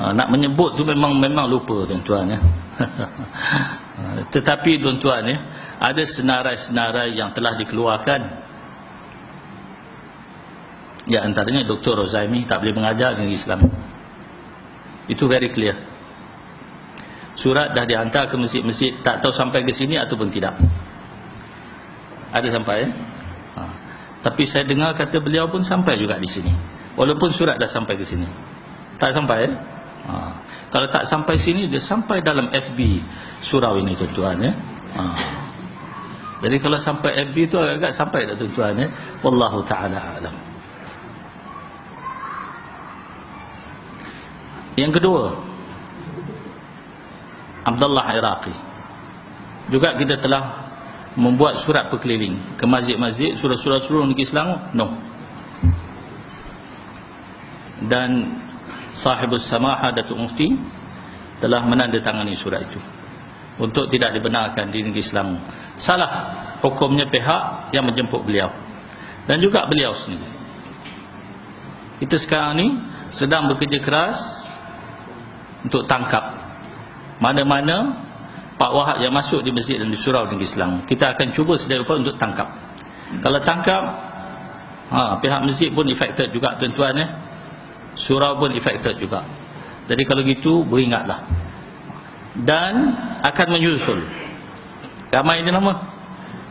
Nak menyebut tu memang lupa tuan-tuan ya. Tetapi tuan-tuan ya, ada senarai-senarai yang telah dikeluarkan. Ya, antaranya Dr. Rozaimi tak boleh mengajar negeri Islam. Itu very clear. Surat dah dihantar ke masjid-masjid, tak tahu sampai ke sini ataupun tidak. Ada sampai ya? Tapi saya dengar kata beliau pun sampai juga di sini. Walaupun surat dah sampai ke sini. Tak sampai ya? Kalau tak sampai sini, dia sampai dalam FB surau ini tuan-tuan ya. Jadi kalau sampai FB tu agak sampai tak tuan-tuan ya. Wallahu ta'ala a'lam. Yang kedua, Abdullah Iraqi. Juga kita telah membuat surat berkeliling ke masjid-masjid, surau-surau seluruh negeri Selangor. No. Dan Sahibus Samaha Datuk Mufti telah menandatangani surat itu untuk tidak dibenarkan di negeri Selangor. Salah hukumnya pihak yang menjemput beliau dan juga beliau sendiri. Kita sekarang ni sedang bekerja keras untuk tangkap mana-mana Pak Wahab yang masuk di masjid dan di surau negeri Selangor. Kita akan cuba sedaya upaya untuk tangkap. Kalau tangkap, pihak masjid pun affected juga tuan-tuan ya. Surau pun affected juga. Jadi kalau gitu beringatlah. Dan akan menyusul. Ramai je nama.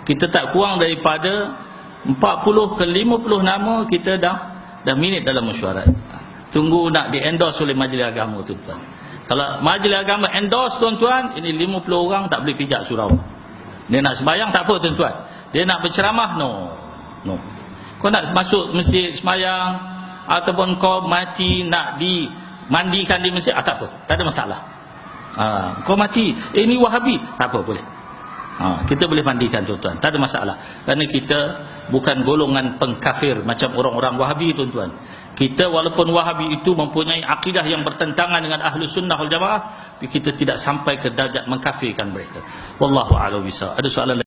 Kita tak kurang daripada 40 ke 50 nama kita dah minit dalam mesyuarat. Tunggu nak di-endorse oleh Majlis Agama tuan-tuan. Kalau Majlis Agama endorse tuan-tuan, ini 50 orang tak boleh pijak surau. Dia nak sembahyang tak apa tuan-tuan. Dia nak berceramah, no. Kau nak masuk masjid sembahyang ataupun kau mati nak dimandikan di masjid, tak apa, tak ada masalah. Kau mati, ini Wahabi, tak apa, boleh. Kita boleh mandikan tuan-tuan, tak ada masalah. Kerana kita bukan golongan pengkafir macam orang-orang Wahabi tuan-tuan. Kita walaupun Wahabi itu mempunyai akidah yang bertentangan dengan Ahlus Sunnah wal Jamaah, kita tidak sampai ke darjat mengkafirkan mereka. Wallahu a'lam bishawab. Ada soalan